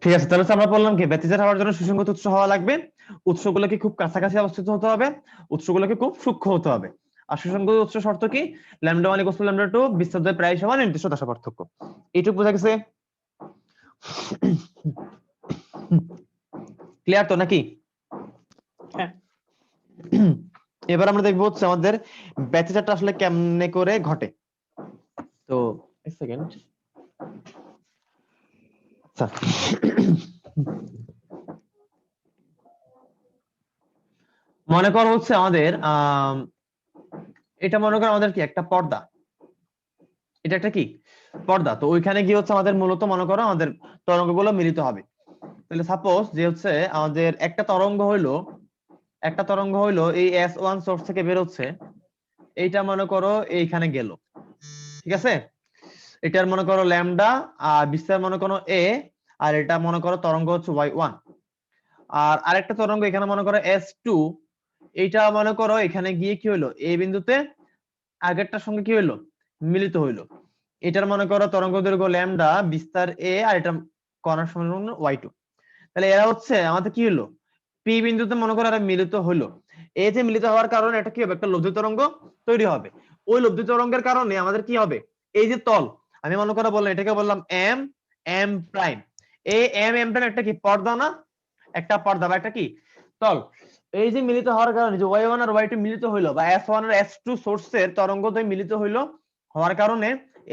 ঠিক আছে, তাহলে আমরা বললাম কি ব্যতিচার হওয়ার জন্য সুসংগত উৎস হওয়া লাগবে, উৎসগুলোকে খুব কাছাকাছি অবস্থিত হতে হবে, উৎসগুলোকে খুব সূক্ষ্ম হতে হবে। আর সুসংগত উৎস শর্ত কি? ল্যামডা 1 = ল্যামডা 2, বিস্তার প্রায় সমান, নির্দিষ্ট দশা পার্থক্য। এইটুকু বোঝা গেছে? ক্লিয়ার তো নাকি? হ্যাঁ। এবার আমরা দেখবো হচ্ছে আমাদের ব্যতিচারটা আসলে কেমনে করে ঘটে। তো এক সেকেন্ড। আচ্ছা, মনে করো হচ্ছে আমাদের এটা মনে করো আমাদের কি একটা পর্দা, এটা একটা কি পর্দা। তো ওইখানে গিয়ে হচ্ছে আমাদের মূলত মনে করো আমাদের তরঙ্গগুলো মিলিত হবে। তাহলে সাপোজ যে হচ্ছে আমাদের একটা তরঙ্গ হইলো এই S1 সোর্স থেকে বের হচ্ছে, এইটা মনে করো এইখানে গেল, ঠিক আছে? এটার মনে করো ল্যামডা আর বিস্তার মনে করো a, আর এটা মনে করো তরঙ্গ হচ্ছে y1। আর আরেকটা তরঙ্গ এখানে মনে করো S2, এইটা মনে করো এখানে গিয়ে কি হইলো, এই বিন্দুতে আগেরটার সঙ্গে কি হইলো, মিলিত হইলো। এটার মনে করো তরঙ্গ দৈর্ঘ্য ল্যামডা, বিস্তার a, আর এটা কণার সমান y2। তাহলে এরা হচ্ছে আমাদের কি হলো, পি বিন্দুতে মনে করো এরা মিলিত হলো। এই যে মিলিত হওয়ার কারণে এটা কি হবে, একটা লব্ধি তরঙ্গ তৈরি হবে। ওই লব্ধি তরঙ্গের কারণে আমাদের কি হবে, এই যে তল, আমি মনে করে বললাম এটাকে বললাম এম এম প্রাইম। এই এম এম প্রাইম একটা কি পর্দা না, একটা পর্দা বা একটা কি তল। এই যে মিলিত হওয়ার কারণে যে y1 আর y2 মিলিত হইলো, বা S1 আর S2 সোর্সের তরঙ্গদ্বয় মিলিত হইলো, হওয়ার কারণে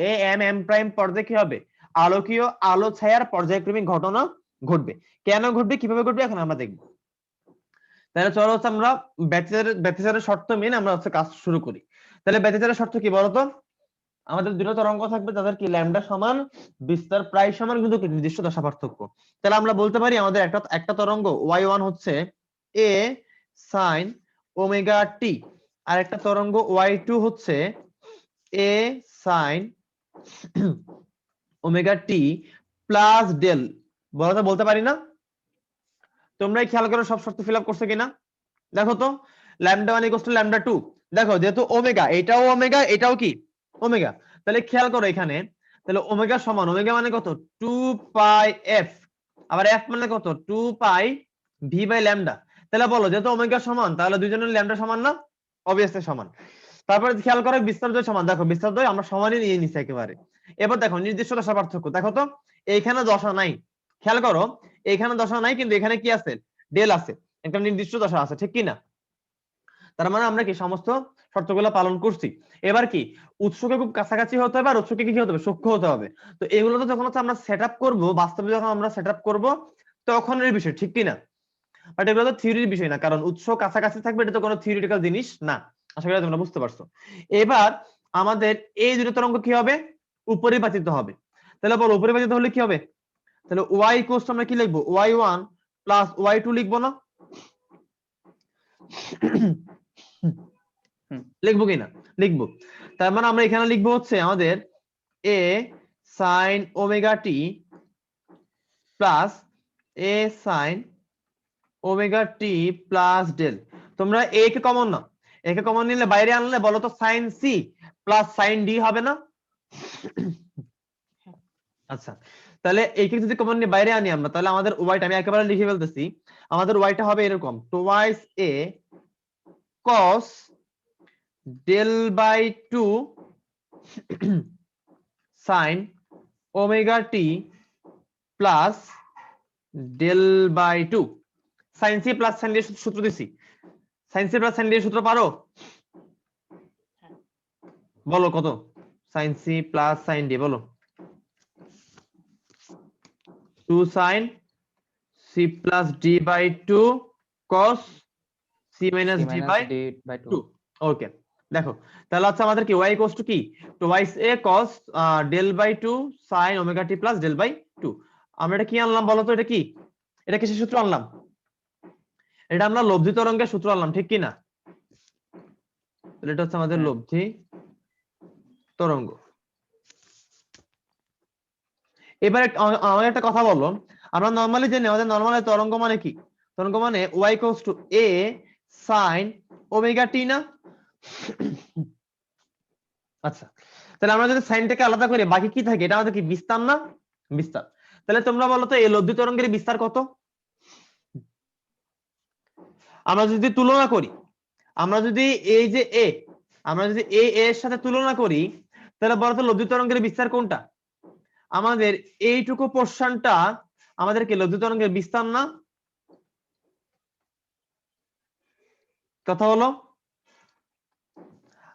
এ এম এম প্রাইম পর্দায় কি হবে, আলোকীয় আলো ছায়ার পর্যায়ক্রমিক ঘটনা ঘটবে। কেন ঘটবে, কিভাবে ঘটবে, এখন আমরা দেখবো। তাহলে চলো হচ্ছে আমরা ব্যতিচারের শর্ত মেনে আমরা হচ্ছে কাজ শুরু করি। তাহলে ব্যতিচারের শর্ত কি বলতো? আমাদের দুটো তরঙ্গ থাকবে, তাদের কি ল্যামডা সমান, বিস্তার প্রায় সমান, কিন্তু কি নির্দিষ্ট দশা পার্থক্য। তাহলে আমরা বলতে পারি আমাদের একটা একটা তরঙ্গ y1 হচ্ছে a sin ওমেগা t, আর একটা তরঙ্গ y2 হচ্ছে a sin omega t plus del. বলতে পারি না? তোমরাই খেয়াল করো সব শর্ত ফিল আপ করছো কিনা দেখো তো। ল্যামডা 1 = ল্যামডা 2, দেখো যেহেতু ওমেগা, এটাও ওমেগা এটাও কি ওমেগা, তাহলে খেয়াল করো এখানে, তাহলে ওমেগা সমান, ওমেগা মানে কত, 2 পাই f, আবার f মানে কত, 2 পাই v বাই ল্যামডা। তাহলে বলো যেহেতু ওমেগা সমান, তাহলে দুইজনের ল্যামডা সমান না? অবভিয়াসলি সমান। তারপরে খেয়াল করো বিস্তার দ্বয় সমান, দেখো বিস্তার দ্বয় আমরা সমানই নিয়ে নিছি একেবারে। এবার দেখো নির্দিষ্ট দশা পার্থক্য, দেখো তো এইখানে দশা নাই, খেয়াল করো এইখানে দশা নাই, কিন্তু এখানে কি আছে, ডেল আছে, একটা নির্দিষ্ট দশা আছে, ঠিক কি না? তার মানে আমরা কি সমস্ত শর্তগুলো পালন করছি। এবার কি উৎসকে খুব কাছাকাছি হতে হবে, আর উৎসকে কি হতে হবে, সূক্ষ্ম হতে হবে। তো এগুলো তো যখন হচ্ছে আমরা সেট আপ করবো, বাস্তবে যখন আমরা সেট আপ করবো তখনের বিষয়, ঠিক কি না? বাট এগুলো তো থিওরির বিষয় না, কারণ উৎস কাছাকাছি থাকবে, এটা তো কোনো থিওরিটিক্যাল জিনিস না। আশা করি তোমরা বুঝতে পারছো। এবার আমাদের এই দুটো তরঙ্গ কি হবে, উপরিপাতিত হবে। তাহলে বলো উপরিপাতিত হলে কি হবে, তাহলে y = আমরা কি লিখবো, y1 প্লাস y2 লিখবো না? লিখবো কিনা, লিখবো। তার মানে আমরা এখানে লিখবো হচ্ছে আমাদের a sin omega t plus a sin omega t plus del. তোমরা a কে কমন নাও, a কে কমন নিলে বাইরে আনলে বলো তো sin c plus sin d হবে না? আচ্ছা, তাহলে এই কে যদি কমন নিয়ে বাইরে আনি আমরা, তাহলে আমাদের ওয়াইটা আমি একেবারে লিখে ফেলতেছি, আমাদের ওয়াইটা হবে এরকম, twice a cos del by 2 sin omega t plus del by 2। sin c plus sin d এর সূত্র দিছি, sin c plus sin d এর সূত্র পারো? বলো কত, sin c plus sin d বলো। 2 sin c plus d by 2 cos c minus d by 2। Okay, দেখো তাহলে হচ্ছে আমাদের কি y = কি, twice a cos del by 2 sin omega t plus del by 2। আমরা এটা কি আনলাম বলো তো, এটা কি, এটা কিসের সূত্র আনলাম, এটা আমরা লব্ধি তরঙ্গের সূত্র আনলাম, ঠিক কি না? তাহলে এটা হচ্ছে আমাদের লব্ধি তরঙ্গ। এবার আমাকে একটা কথা বলো, আমরা নরমালি জানি আমাদের নরমালি তরঙ্গ মানে কি, তরঙ্গ মানে y = a sin omega t না? আচ্ছা, তাহলে আমরা যদি সাইনটাকে আলাদা করি বাকি কি থাকে, এটা আমাদের কি বিস্তার না? বিস্তার। তাহলে তোমরা বলো তো এই লব্ধি তরঙ্গের বিস্তার কত? আমরা যদি তুলনা করি, আমরা যদি এই যে এ, আমরা যদি এর সাথে তুলনা করি, তাহলে বলো তো লব্ধি তরঙ্গের বিস্তার কোনটা? আমাদের এইটুকু পোর্শনটা আমাদের কি লব্ধি তরঙ্গের বিস্তার না? কথা হলো,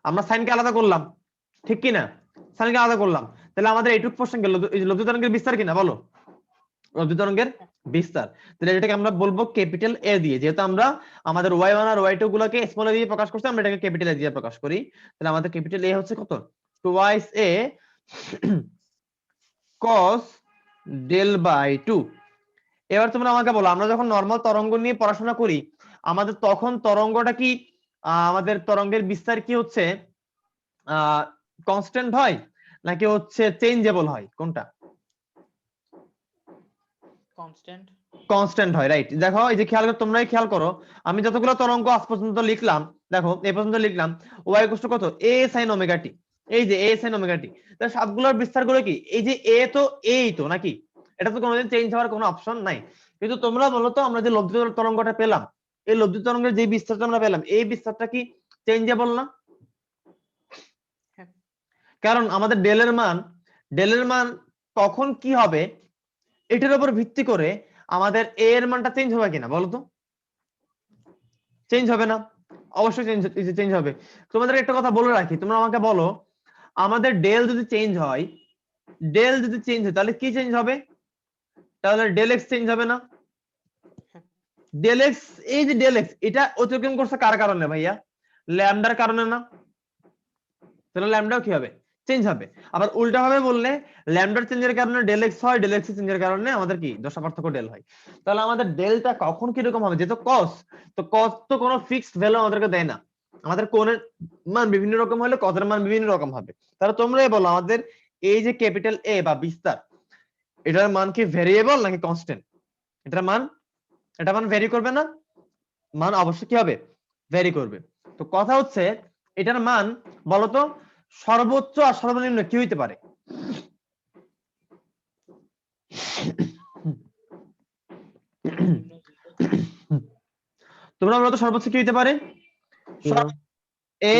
আমরা সাইনকে আলাদা করলাম, ঠিক কি না? সাইনকে আলাদা করলাম, তাহলে আমাদের এইটুকু পোর্শন কি লব্ধি তরঙ্গের বিস্তার কিনা বলো? লব্ধি তরঙ্গের বিস্তার। তাহলে এটাকে আমরা বলবো ক্যাপিটাল এ দিয়ে, যেহেতু আমরা আমাদের y1 আর y2 গুলোকে স্মল এ দিয়ে প্রকাশ করছি, আমরা এটাকে ক্যাপিটাল এ দিয়ে প্রকাশ করি। তাহলে আমাদের ক্যাপিটাল এ হচ্ছে কত? Twice A cos del by 2। এবার তোমরা আমাকে বলো, আমরা যখন নরমাল তরঙ্গ নিয়ে পড়াশোনা করি, আমাদের তখন তরঙ্গটা কি আমাদের তরঙ্গের বিস্তার কি হচ্ছে কনস্ট্যান্ট হয় নাকি হচ্ছে চেঞ্জেবল হয়? কোনটা? কনস্ট্যান্ট। কনস্ট্যান্ট হয়, রাইট। দেখো এই যে খেয়াল করো, তোমরাই খেয়াল করো, আমি যতগুলো তরঙ্গ আজ পর্যন্ত লিখলাম, দেখো এই পর্যন্ত লিখলাম y কত a sin ওমেগা t, এই যে a sin ওমেগা t, তাহলে সবগুলোর বিস্তার গুলো কি এই যে a তো এই তো নাকি? এটা তো কোনোদিন চেঞ্জ হওয়ার কোনো অপশন নাই। কিন্তু তোমরা বলো তো, আমরা যে লব্ধি তরঙ্গটা পেলাম, এই লব্ধি তরঙ্গের যে বিস্তারটা আমরা পেলাম, এই বিস্তারটা কি চেঞ্জেবল না? কারণ আমাদের ডেলের মান তখন কি হবে, এটার উপর ভিত্তি করে আমাদের a এর মানটা চেঞ্জ হবে কিনা বলো তো? চেঞ্জ হবে না? অবশ্যই চেঞ্জ হবে। তোমাদের একটা কথা বলে রাখি, তোমরা আমাকে বলো, আমাদের ডেল যদি চেঞ্জ হয়, তাহলে কি চেঞ্জ হবে? তাহলে ডেল এক্স চেঞ্জ হবে না? ডেল এক্স, এই যে ডেল এক্স, এটা অতিক্রম করছে কার কারণে ভাইয়া? ল্যামডার কারণে না? তাহলে ল্যামডাও কি হবে? চেঞ্জ হবে। আবার উল্টা ভাবে বললে, ল্যামডার চেঞ্জের কারণে ডেল এক্স হয়, ডেল এক্স চেঞ্জের কারণে আমাদের কি দশা পার্থক্য ডেল হয়। তাহলে আমাদের ডেলটা কখন কিরকম হবে? যেহেতু কস, তো কস তো কোনো ফিক্সড ভ্যালু আমাদেরকে দেয় না, আমাদের কোণের মান বিভিন্ন রকম হলে কসের মান বিভিন্ন রকম হবে। তাহলে তোমরাই বলো, আমাদের এই যে ক্যাপিটাল এ বা বিস্তার, এটার মান কি ভেরিয়েবল নাকি কনস্ট্যান্ট? এটার মান, এটা মান ভ্যারি করবে না? মান অবশ্যই কি হবে? ভ্যারি করবে। তো কথা হচ্ছে, এটার মান বলতো সর্বোচ্চ আর সর্বনিম্ন কি হইতে পারে? তোমরা বলো তো সর্বোচ্চ কি হইতে পারে? এ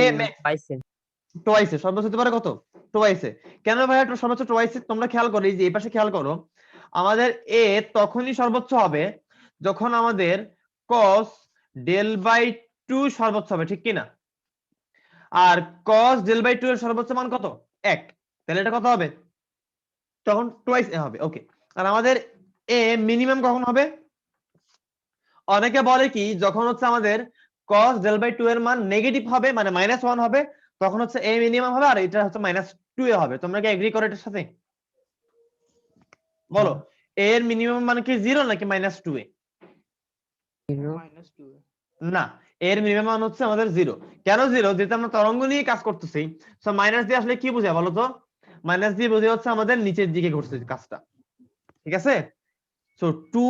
টোয়াইসে সর্বোচ্চ হতে পারে কত? টোয়াইসে। কেন ভাইয়া সর্বোচ্চ টোয়াইসে? তোমরা খেয়াল করো, এই যে এই পাশে খেয়াল করো, আমাদের এ তখনই সর্বোচ্চ হবে যখন আমাদের cos ডেল বাই 2 সর্বোচ্চ হবে, ঠিক কি না? আর cos ডেল বাই 2 এর সর্বোচ্চ মান কত? 1। তাহলে এটা কত হবে? তখন টোয়াইস এ হবে। ওকে। আর আমাদের এ মিনিমাম কখন হবে? অনেকে বলে কি, যখন হচ্ছে আমাদের cos ডেল বাই 2 এর মান নেগেটিভ হবে, মানে -1 হবে, তখন হচ্ছে এ মিনিমাম হবে, আর এটা হচ্ছে -2 এ হবে। তোমরা কি এগ্রি করো এটার সাথে? বলো, এ এর মিনিমাম মানে কি 0 নাকি -2 এ? -2 না, এর মিনিমাম মান হচ্ছে আমাদের 0। কেন 0? যেহেতু আমরা তরঙ্গ নিয়ে কাজ করতেছি, সো মাইনাস দিয়ে আসলে কি বোঝায় বলো তো? মাইনাস দিয়ে বোঝায় হচ্ছে আমাদের নিচের দিকে ঘটছে কাজটা, ঠিক আছে? সো 2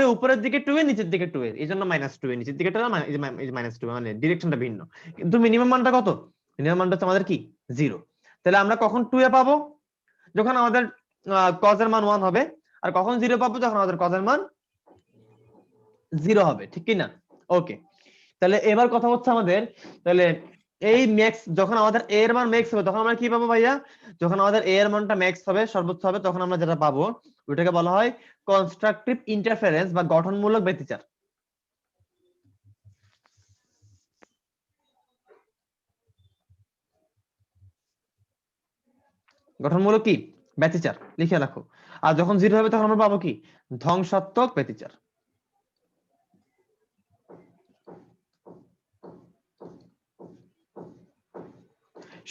এ উপরের দিকে 2 এ নিচের দিকে 2 এ, এইজন্য -2 এ নিচের দিকে এই যে -2 মানে ডিরেকশনটা ভিন্ন। কিন্তু মিনিমাম মানটা কত? মিনিমাম মানটা হচ্ছে আমাদের কি 0। তাহলে আমরা কখন 2 এ পাবো? যখন আমাদের cos এর মান 1 হবে। আর কখন 0 পাবো? যখন আমাদের cos এর মান 0 হবে, ঠিক কি না? ওকে। তাহলে এবার কথা হচ্ছে আমাদের, তাহলে এই ম্যাক্স, যখন আমাদের a এর মান ম্যাক্স হবে, তখন আমরা কি পাবো ভাইয়া? যখন আমাদের a এর মানটা ম্যাক্স হবে, সর্বোচ্চ হবে, তখন আমরা যেটা পাবো ওটাকে বলা হয় কনস্ট্রাকটিভ ইন্টারফারেন্স বা গঠনমূলক ব্যতিচার। গঠনমূলক কি? ব্যতিচার, লিখে রাখো। আর যখন 0 হবে, তখন আমরা পাবো কি? ধ্বংসাত্মক ব্যতিচার।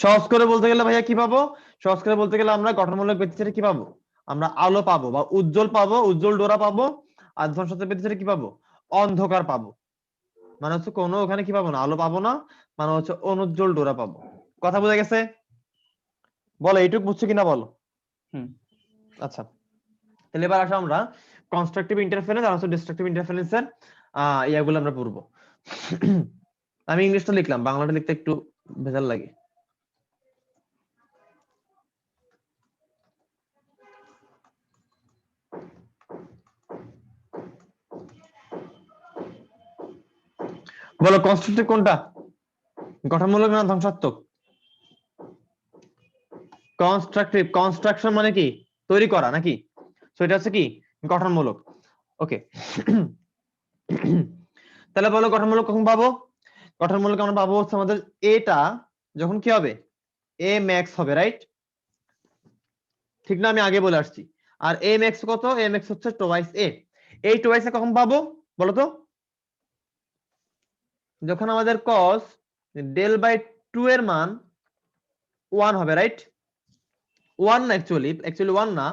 সহজ করে বলতে গেলে ভাইয়া কি পাবো? সহজ করে বলতে গেলে আমরা গঠনমূলক ব্যতিচারে কি পাবো? আমরা আলো পাবো বা উজ্জ্বল পাবো, উজ্জ্বল ডোরা পাবো। আর ধ্বংসাত্মক ব্যতিচারে কি পাবো? অন্ধকার পাবো। মানে হচ্ছে কোনো ওখানে কি পাবো না, আলো পাবো না, মানে হচ্ছে অনুজ্জ্বল ডোরা পাবো। কথা বোঝা গেছে? বলো এইটুকু বুঝছো কিনা বলো। আচ্ছা, তাহলে এবার আসো আমরা কনস্ট্রাকটিভ ইন্টারফারেন্স আর ডিস্ট্রাকটিভ ইন্টারফারেন্সের ইয়াগুলো আমরা পড়বো। আমি ইংলিশটা লিখলাম, বাংলাটা লিখতে একটু ভেজাল লাগে। বলো কনস্ট্রাকটিভ কোনটা, গঠনমূলক না ধ্বংসাত্মক? কনস্ট্রাকটিভ, কনস্ট্রাকশন মানে কি তৈরি করা নাকি, তো এটা হচ্ছে কি গঠনমূলক। ওকে তাহলে বলো গঠনমূলক কখন পাবো? গঠনমূলক আমরা পাবো হচ্ছে আমাদের এটা যখন কি হবে এ ম্যাক্স হবে, রাইট? ঠিক না, আমি আগে বলে আসছি। আর এ ম্যাক্স কত, এ ম্যাক্স হচ্ছে টোয়াইস এ। এই টোয়াইস এ কখন পাবো বলো তো? যখন আমাদের cos ডেল বাই 2 এর মান 1 হবে, রাইট? 1 না, অ্যাকচুয়ালি 1 না,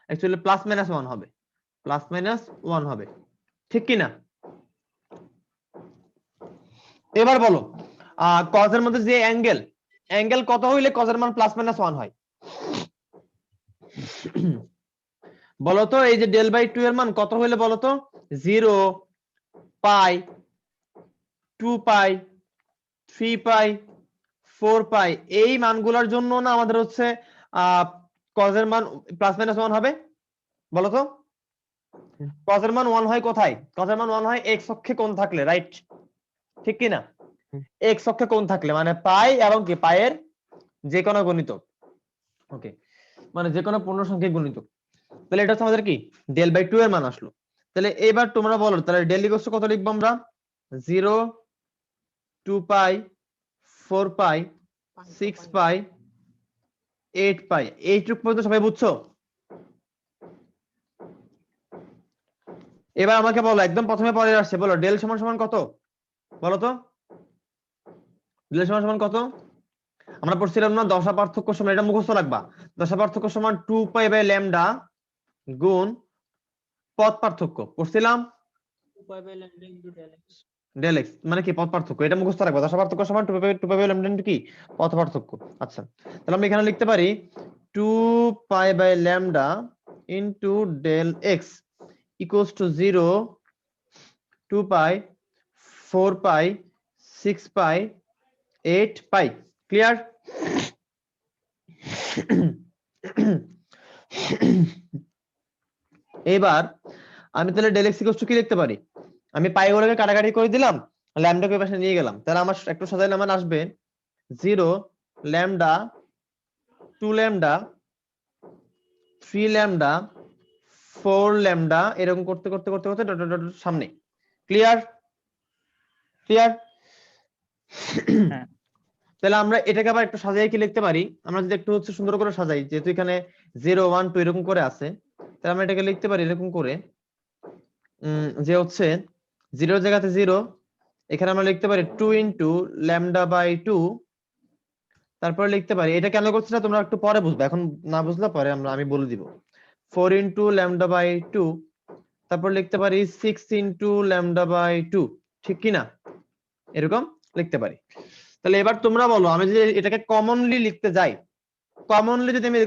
অ্যাকচুয়ালি প্লাস মাইনাস 1 হবে, প্লাস মাইনাস 1 হবে, ঠিক কি না? এবার বলো cos এর মধ্যে যে অ্যাঙ্গেল, অ্যাঙ্গেল কত হইলে cos এর মান প্লাস মাইনাস 1 হয় বলো তো? এই যে ডেল বাই 2 এর মান কত হইলে বলো তো? 0, পাই, 2 পাই, 3 পাই, 4 পাই, এই মানগুলোর জন্য না আমাদের হচ্ছে cos এর মান প্লাস মাইনাস 1 হবে বলো তো? cos এর মান 1 হয় কোথায়? cos এর মান 1 হয় x অক্ষে কোণ থাকলে, রাইট? ঠিক কি না? x অক্ষে কোণ থাকলে মানে পাই এবং কি পায়ের যে কোনো গুণিতক। ওকে, মানে যে কোনো পূর্ণ সংখ্যক গুণিতক। তাহলে এটা হচ্ছে আমাদের কি ডেল বাই 2 এর মান আসলো। তাহলে এবার তোমরা বলো তাহলে ডেল ইকুয়ালস টু কত লিখবো আমরা? 0, 2 পাই, 4 পাই, 6 পাই, 8 পাই, এইটুকু পর্যন্ত সবাই বুঝছো? এবার আমাকে বলো, একদম প্রথমে পরে আসছে, বলো ডেল সমান সমান কত বলো তো? ডেল সমান সমান কত? আমরা পড়ছিলাম না দশা পার্থক্য সমান, এটা মুখস্থ রাখবা। দশা পার্থক্য সমান 2 পাই বাই ল্যামডা গুণ পথ পার্থক্য, পড়ছিলাম? ডেল এক্স মানে কি পথ পার্থক্য, এটা মুখস্থ রাখবা। দশা পার্থক্য সমান 2 পাই বাই ল্যামডা ইনটু কি পথ পার্থক্য। আচ্ছা, তাহলে আমরা এখানে লিখতে পারি 2 pi by lambda into del x equals to 0, 2 pi, 4 pi, 6 pi, 8 pi. Clear? এবার আমি তাহলে ডেল এক্স ইকুয়ালস টু কি লিখতে পারি? আমি পাই গুলোকে কাটাকাটি করে দিলাম, ল্যামডাকে পাশে নিয়ে গেলাম, তাহলে আমার একটু সাজাইলে আমার আসবে 0 ল্যামডা, 2 ল্যামডা, 3 ল্যামডা, 4 ল্যামডা, এরকম করতে করতে করতে করতে ডট ডট ডট সামনে। ক্লিয়ার? ক্লিয়ার? হ্যাঁ। তাহলে আমরা এটাকে আবার একটু সাজিয়ে কি লিখতে পারি? আমরা যদি একটু হচ্ছে সুন্দর করে সাজাই, যেহেতু এখানে 0, 1, 2 এরকম করে আছে, তাহলে আমরা এটাকে লিখতে পারি এরকম করে যে হচ্ছে 0 এর জায়গাতে 0, এখানে আমরা লিখতে পারি 2 ইনটু ল্যামডা বাই 2, তারপরে লিখতে পারি, এটা কেন করছি না তোমরা একটু পরে বুঝবে, এখন না বুঝলে পরে আমি বলে দিব, 4 ইনটু ল্যামডা বাই 2, তারপর লিখতে পারি 6 ইনটু ল্যামডা বাই 2, ঠিক কি না? এরকম লিখতে পারি। তাহলে এবার তোমরা বলো, আমি যদি এটাকে কমনলি লিখতে যাই, কমনলি যদি আমি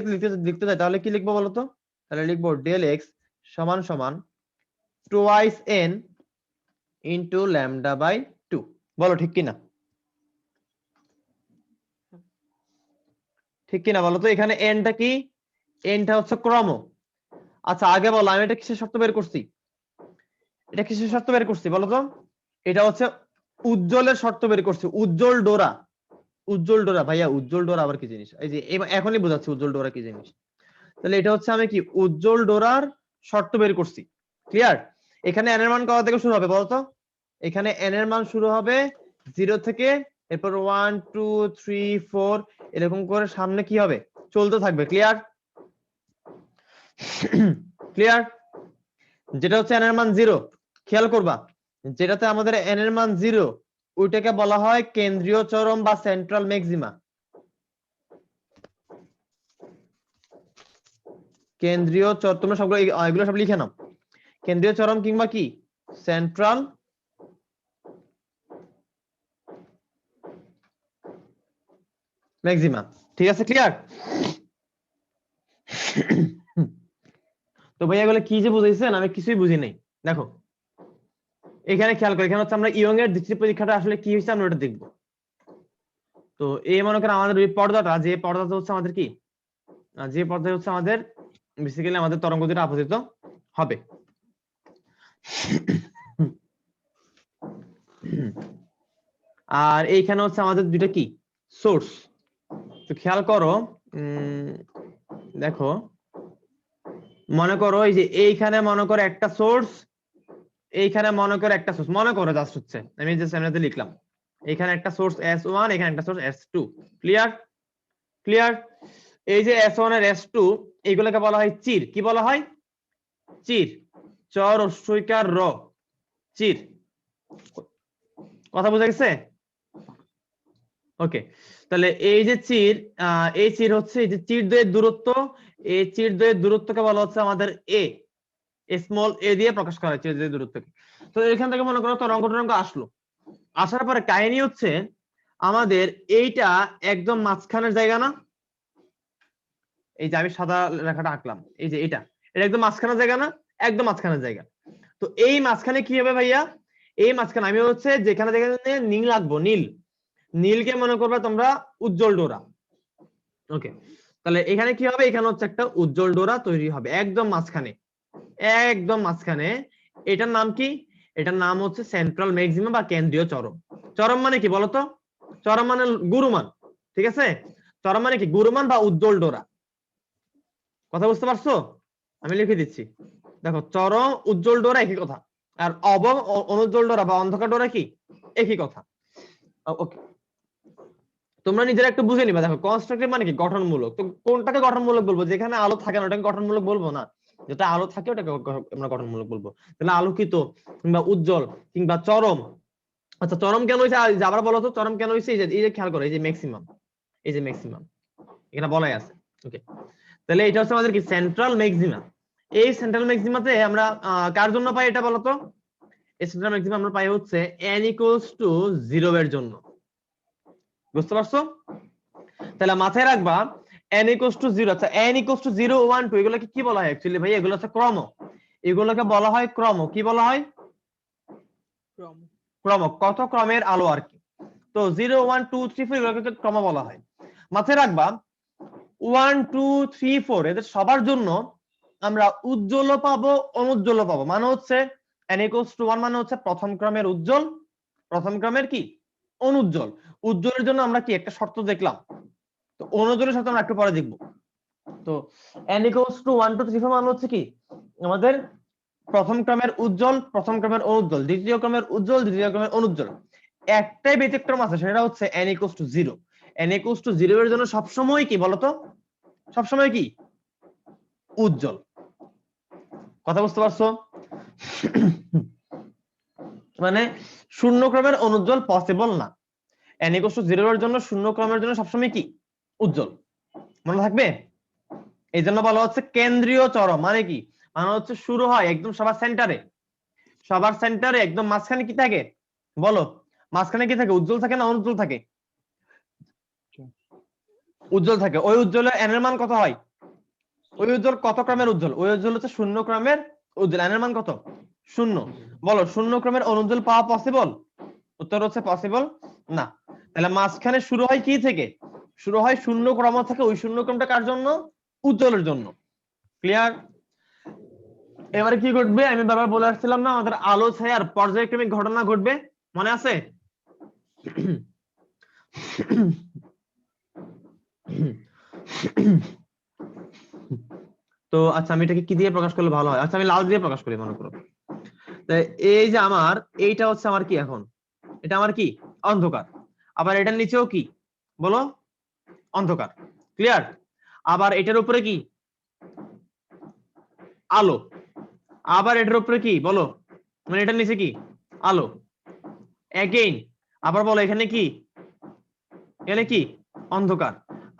লিখতে যাই তাহলে কি লিখবো বলো তো? তাহলে লিখবো ডেল এক্স সমান সমান twice n into lambda by 2। বলো ঠিক কিনা? ঠিক কিনা বলো তো? এখানে এনটা কি? এনটা হচ্ছে ক্রম। আচ্ছা আগে বলো, আমি এটা কিসের শর্ত বের করছি? এটা কিসের শর্ত বের করছি বলো তো? এটা হচ্ছে উজ্জ্বলের শর্ত বের করছি, উজ্জ্বল ডোরা। উজ্জ্বল ডোরা ভাইয়া, উজ্জ্বল ডোরা আবার কি জিনিস? এই যে এখনই বোঝাচ্ছি উজ্জ্বল ডোরা কি জিনিস। তাহলে এটা হচ্ছে আমি কি উজ্জ্বল ডোরার শর্ত বের করছি। ক্লিয়ার? এখানে এন এর মান কত থেকে শুরু হবে বলতো? এখানে এন এর মান শুরু হবে 0 থেকে, এরপর 1, 2, 3, 4 এরকম করে সামনে কি হবে চলতে থাকবে। ক্লিয়ার? ক্লিয়ার? যেটা হচ্ছে এন এর মান 0, খেয়াল করবা যেটাতে আমাদের এন এর মান 0 ওইটাকে বলা হয় কেন্দ্রীয় চরম বা সেন্ট্রাল ম্যাক্সিমা। কেন্দ্রীয় চরম, তোমরা সবগুলো এগুলো সব লিখে নাও, কেন্দ্রীয় চরম কিংবা কি সেন্ট্রাল ম্যাক্সিমা। ঠিক আছে? ক্লিয়ার? তো ভাইয়া এগুলো কি যে বুঝাইছেন আমি কিছুই বুঝি নাই। দেখো এখানে খেয়াল করে, এখানে হচ্ছে আমরা ইয়ং এর দ্বিতীয় পরীক্ষাটা আসলে কি হয়েছে আমরা ওটা দেখবো। তো এই মনে করেন আমাদের ওই পর্দাটা, যে পর্দাটা হচ্ছে আমাদের কি, যে পর্দায় হচ্ছে আমাদের বেসিক্যালি আমাদের তরঙ্গ দুটো আপতিত হবে। আর এইখানে হচ্ছে আমাদের দুইটা কি সোর্স। তো খেয়াল করো, দেখো মনে করো এই যে এইখানে মনে করো একটা সোর্স, এইখানে মনে করো একটা সোর্স, মনে করো জাস্ট হচ্ছে আমি জাস্ট এমনিতে লিখলাম, এখানে একটা সোর্স S1, এখানে একটা সোর্স S2। ক্লিয়ার? ক্লিয়ার? এই যে S1 আর S2 এইগুলোকে বলা হয় চির। কি বলা হয়? চির। চর অশ্বইকার র, চির। কথা বোঝা গেছে? ওকে, তাহলে এই যে চির, এই চির হচ্ছে এই যে চির দ্বয়ের দূরত্ব, এই চির দ্বয়ের দূরত্বকে বলা হচ্ছে আমাদের এ, স্মল এ দিয়ে প্রকাশ করা হচ্ছে চির দ্বয়ের দূরত্বকে। তো এখান থেকে মনে করো তরঙ্গ আসলো, আসার পরে কাহিনী হচ্ছে আমাদের এইটা একদম মাঝখানের জায়গা না, এই যে আমি সাদা রেখাটা আঁকলাম, এই যে এটা একদম মাঝখানের জায়গা না, একদম মাঝখানের জায়গা। তো এই মাঝখানে কি হবে ভাইয়া? এই মাঝখানে আমি হচ্ছে যেখানে যেখানে নীল আঁকবো, নীল, নীলকে মনে করবে তোমরা উজ্জ্বল ডোরা। ওকে, তাহলে এখানে কি হবে? এখানে হচ্ছে একটা উজ্জ্বল ডোরা তৈরি হবে একদম মাঝখানে, একদম মাঝখানে। এটার নাম কি? এটার নাম হচ্ছে সেন্ট্রাল ম্যাক্সিমাম বা কেন্দ্রীয় চরম। চরম মানে কি বলতো? চরম মানে গুরুমান, ঠিক আছে? চরম মানে কি? গুরুমান বা উজ্জ্বল ডোরা। কথা বুঝতে পারছো? আমি লিখে দিচ্ছি, দেখো চরম উজ্জ্বল ডোরা একই কথা, আর অনুজ্জ্বল ডোরা বা অন্ধকার ডোরা কি একই কথা। ওকে, তোমরা নিজেরা একটু বুঝে নিবা। দেখো কনস্ট্রাকটিভ মানে কি? গঠনমূলক। তো কোনটাকে গঠনমূলক বলবো? যেখানে আলো থাকে না ওটাকে গঠনমূলক বলবো না, যেটা আলো থাকে ওটাকে আমরা গঠনমূলক বলবো। তাহলে আলোকিত কিংবা উজ্জ্বল কিংবা চরম। আচ্ছা চরম কেন হয়েছে আবার বলো তো, চরম কেন হয়েছে? এই যে খেয়াল করো, এই যে ম্যাক্সিমাম, এই যে ম্যাক্সিমাম এখানে বলাই আছে। ওকে, তাহলে এটা হচ্ছে আমাদের কি সেন্ট্রাল ম্যাক্সিমা। এই সেন্ট্রাল ম্যাক্সিমাতে আমরা কার জন্য পাই এটা বলো তো? এই সেন্ট্রাল ম্যাক্সিমা আমরা পাই হচ্ছে n = 0 এর জন্য। বুঝতে পারছো? তাহলে মাথায় রাখবা n = 0। আচ্ছা n = 0, 1, 2 এগুলোকে কি বলা হয় অ্যাকচুয়ালি ভাই? এগুলো হচ্ছে ক্রম, এগুলোকে বলা হয় ক্রম। কি বলা হয়? ক্রম। কত ক্রমের আলো আর কি। তো 0, 1, 2, 3, 4 এগুলোকে ক্রম বলা হয়। মাথায় রাখবা 1, 2, 3, 4 এদের সবার জন্য আমরা উজ্জ্বল পাবো, অনুজ্জ্বল পাবো। মানে হচ্ছে n = 1 মানে হচ্ছে প্রথম ক্রমের উজ্জ্বল, প্রথম ক্রমের কি অনুজ্জ্বল। উজ্জ্বলের জন্য আমরা কি একটা শর্ত দেখলাম, তো অনুজ্জ্বলের শর্ত আমরা একটু পরে দেখবো। তো n = 1, 2, 3, 4 মানে হচ্ছে কি আমাদের প্রথম ক্রমের উজ্জ্বল, প্রথম ক্রমের অনুজ্জ্বল, দ্বিতীয় ক্রমের উজ্জ্বল, দ্বিতীয় ক্রমের অনুজ্জ্বল। একটাই ব্যতিক্রম আছে, সেটা হচ্ছে n = 0। n = 0 এর জন্য সবসময় কি বলতো? সবসময় কি উজ্জ্বল। কথা বুঝতে পারছো? মানে শূন্য ক্রমের অনুজ্জ্বল পসিবল না। n = 0 এর জন্য শূন্য ক্রমের জন্য সবসময় কি উজ্জ্বল। মনে থাকবে? এই জন্য বলা হচ্ছে কেন্দ্রীয় চরম। মানে কি? মানে হচ্ছে শুরু হয় একদম সবার সেন্টারে, সবার সেন্টারে একদম মাঝখানে কি থাকে বলো? মাঝখানে কি থাকে? উজ্জ্বল থাকে না অনুজ্জ্বল থাকে? উজ্জ্বল থাকে। ওই উজ্জ্বলের n এর মান কত হয়? ওই উজ্জ্বল কত ক্রমের উজ্জ্বল? ওই উজ্জ্বল হচ্ছে শূন্য ক্রমের উজ্জ্বল। n এর মান কত? শূন্য। বলো শূন্য ক্রমের অনুজ্জ্বল পাওয়া পসিবল? উত্তর হচ্ছে পসিবল না। তাহলে মাঝখানে শুরু হয় কি থেকে? শুরু হয় শূন্য ক্রম থেকে। ওই শূন্য ক্রমটা কার জন্য? উজ্জ্বলের জন্য। ক্লিয়ার? এবারে কি ঘটবে? আমি বারবার বলে আসছিলাম না, আমাদের আলো ছায়ার পর্যায়ক্রমিক ঘটনা ঘটবে, মনে আছে? তো আচ্ছা আমি এটাকে কি দিয়ে প্রকাশ করলে ভালো হয়? আচ্ছা আমি লাল দিয়ে প্রকাশ করি মনে করো। তো এই যে আমার এইটা হচ্ছে আমার কি এখন? এটা আমার কি অন্ধকার। আবার এটার নিচেও কি বলো? অন্ধকার। ক্লিয়ার? আবার এটার উপরে কি আলো। আবার এটার উপরে কি বলো? মানে এটার নিচে কি আলো। এগেইন আবার বলো এখানে কি? এখানে কি অন্ধকার।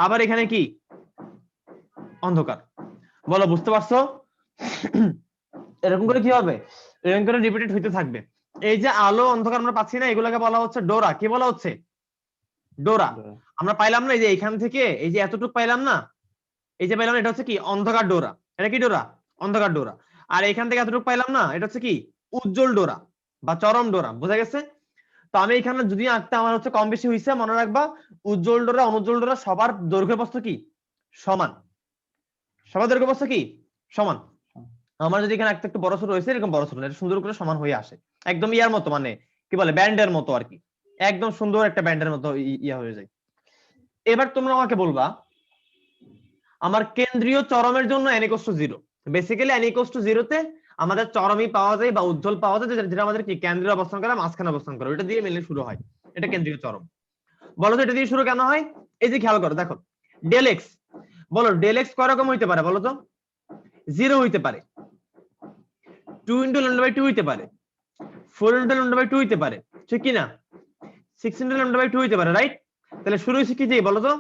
আবার এখানে কি অন্ধকার। বলো বুঝতে পারছো? এরকম করে কি হবে? এরকম করে রিপিটেড হইতে থাকবে। এই যে আলো অন্ধকার আমরা পাচ্ছি না, এগুলোকে বলা হচ্ছে ডোরা। কি বলা হচ্ছে? ডোরা। আমরা পাইলাম না এই যে এখান থেকে এই যে এতটুকু পাইলাম না, এই যে পাইলাম, এটা হচ্ছে কি অন্ধকার ডোরা। এটা কি ডোরা? অন্ধকার ডোরা। আর এখান থেকে এতটুকু পাইলাম না, এটা হচ্ছে কি উজ্জ্বল ডোরা বা চরম ডোরা। বোঝা গেছে? তো আমি এখানে যদি আঁকতে আমার হচ্ছে কম বেশি হয়েছে, মনে রাখবা উজ্জ্বল ডোরা অনুজ্জ্বল ডোরা সবার দৈর্ঘ্য প্রস্থ কি সমান। সবার দৈর্ঘ্য প্রস্থ কি সমান। আমার যদি এখানে একটা একটু বড় ছোট হয়েছে, এরকম বড় ছোট এটা সুন্দর করে সমান হয়ে আসে, একদম ইয়ার মতো, মানে কি বলে ব্যান্ডের মতো আর কি। একদম সুন্দর একটা ব্যান্ডের মতো ইয়া হয়ে যায়। এবার তোমরা আমাকে বলবা আমার কেন্দ্রীয় চরমের জন্য n = 0। বেসিক্যালি n = 0 তে আমাদের চরমই পাওয়া যায় বা উজ্জ্বল পাওয়া যায়, যেটা আমাদের কি কেন্দ্রে অবস্থান করে, মাঝখানে অবস্থান করে, ওটা দিয়ে মেনলি শুরু হয়, এটা কেন্দ্রীয় চরম। বলো তো এটা দিয়ে শুরু কেন হয়? এই যে খেয়াল করো, দেখো ডেল এক্স, বলো ডেল এক্স কয় রকম হইতে পারে বলো তো? 0 হইতে পারে, 2 × λ/2 হইতে পারে, 4 × λ/2 হইতে পারে, ঠিক কি না? 6 × λ/2 হইতে পারে, রাইট? তাহলে শুরু হইছে কি দিয়ে বলো তো?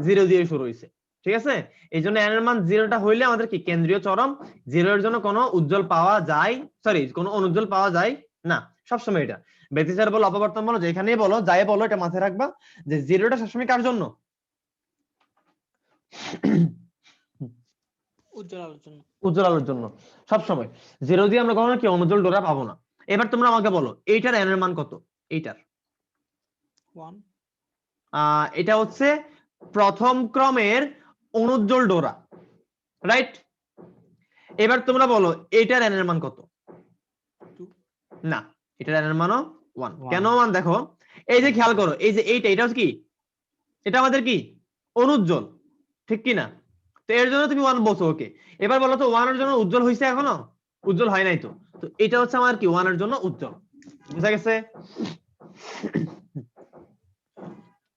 0 দিয়ে শুরু হইছে, ঠিক আছে? এই জন্য n এর মান 0টা হইলে আমাদের কি কেন্দ্রীয় চরম। 0 এর জন্য কোনো উজ্জ্বল পাওয়া যায়, সরি কোনো অনুজ্জ্বল পাওয়া যায় না সবসময়। এটা ব্যতিচার বলো, অপবর্তন বলো, যেখানেই বলো, যাই বলো, এটা মাথায় রাখবা যে 0টা সবসময় কার জন্য? উজ্জ্বল আলোর জন্য। উজ্জ্বল আলোর জন্য সবসময়। 0 দিয়ে আমরা কখনো কি অনুজ্জ্বল ডোরা পাবো না। এবার তোমরা আমাকে বলো এইটার n এর মান কত? এইটার 1 এটা হচ্ছে প্রথম ক্রমের অনুজ্জ্বল ডোরা, রাইট? এবার তোমরা বলো এটার n এর মান কত? 2 না, এটার n এর মানও 1। 1 কেন 1 দেখো, এই যে খেয়াল করো, এই যে এটা হচ্ছে কি, এটা আমাদের কি অনুজ্জ্বল, ঠিক কি না? তো এর জন্য তুমি 1 বসো, ওকে। এবার বলো তো 1 এর জন্য উজ্জ্বল হইছে এখনো? উজ্জ্বল হয় নাই তো। তো এটা হচ্ছে আমার কি 1 এর জন্য উজ্জ্বল, বুঝা গেছে?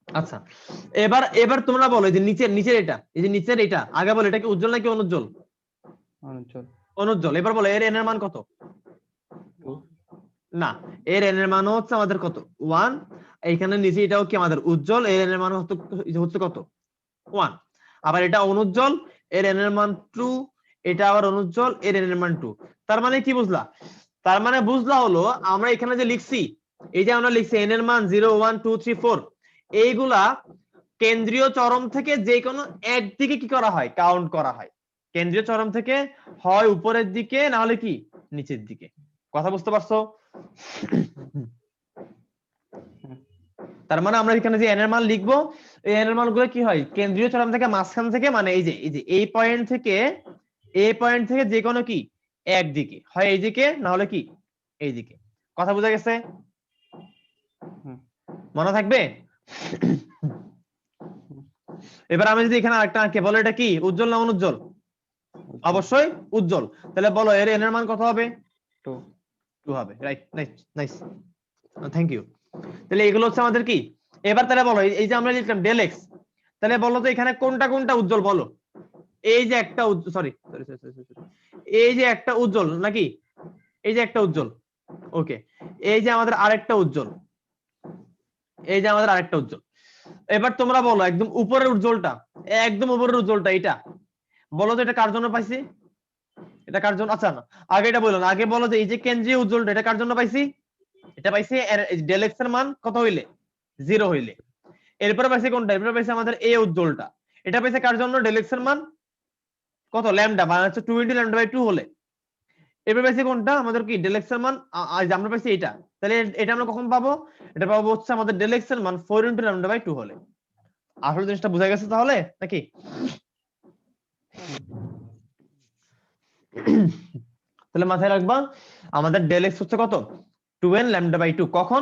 আচ্ছা, এবার এবার তোমরা বলো এই যে নিচের এটা, এই যে নিচের এটা, আগে বলো এটা কি উজ্জ্বল নাকি অনুজ্জ্বল? অনুজ্জ্বল অনুজ্জ্বল। এবার বলো এর n এর মান কত? 2 না, এর n এর মান হচ্ছে আমাদের কত? 1। এইখানে নিচে এটাও কি আমাদের উজ্জ্বল, এর n এর মান হচ্ছে কত? 1। আবার এটা অনুজ্জ্বল, এর n এর মান 2। এটা আবার অনুজ্জ্বল, এর n এর মান 2। তার মানে কি বুঝলা? তার মানে বুঝলা হলো আমরা এখানে যে লিখছি, এই যে আমরা লিখছি n এর মান 0 1 2 3 4, এইগুলা কেন্দ্রীয় চরম থেকে যে কোনো একদিকে কি করা হয়? কাউন্ট করা হয়। কেন্দ্রীয় চরম থেকে হয় উপরের দিকে, না হলে কি নিচের দিকে। কথা বুঝতে পারছো? তার মানে আমরা এখানে যে n এর মান লিখবো, এই n এর মানগুলো কি হয়? কেন্দ্রীয় চরম থেকে মাঝখান থেকে, মানে এই যে এই পয়েন্ট থেকে, এই পয়েন্ট থেকে যে কোনো কি একদিকে, হয় এইদিকে না হলে কি এইদিকে। কথা বোঝা গেছে? মনে থাকবে? এবার আমি যদি এখানে আরেকটা আঁকে, বলো এটা কি উজ্জ্বল না অনুজ্জ্বল? অবশ্যই উজ্জ্বল। তাহলে বলো এর n এর মান কত হবে? 2 2 হবে, right? Nice nice, thank you. তাহলে এগুলো হচ্ছে আমাদের কি। এবার তাহলে বলো এই যে আমরা লিখলাম ডেল এক্স, তাহলে বলো তো এখানে কোনটা কোনটা উজ্জ্বল বলো? এই যে একটা সরি, এই যে একটা উজ্জ্বল নাকি? এই যে একটা উজ্জ্বল, ওকে। এই যে আমাদের আরেকটা উজ্জ্বল, এই যে আমাদের আরেকটা উজ্জ্বল। এবার তোমরা বলো একদম উপরের উজ্জ্বলটা, একদম উপরের উজ্জ্বলটা, এটা বলো তো এটা কার জন্য পাইছি? এটা কার জন্য? আচ্ছা না, আগে এটা বলো না, আগে বলো যে এই যে কেন্দ্রীয় উজ্জ্বলটা, এটা কার জন্য পাইছি? এটা পাইছি ডেল এক্স এর মান কত হইলে? 0 হইলে। এরপরে পাইছি কোনটা? এরপরে পাইছি আমাদের এ উজ্জ্বলটা, এটা পাইছে কার জন্য? ডেল এক্স এর মান কত? ল্যামডা, মানে হচ্ছে 2 × λ/2 হলে। এবার পাইছি কোনটা? আমাদের কি ডেল এক্স এর মান, আমরা পাইছি এটা। তাহলে এটা আমরা কখন পাবো? এটা পাবো হচ্ছে আমাদের ডেল এক্স এর মান 4 × λ/2 হলে। আসল জিনিসটা বোঝা গেছে তাহলে নাকি? তাহলে মাথায় রাখবা আমাদের ডেল এক্স হচ্ছে কত? 2n λ/2। কখন?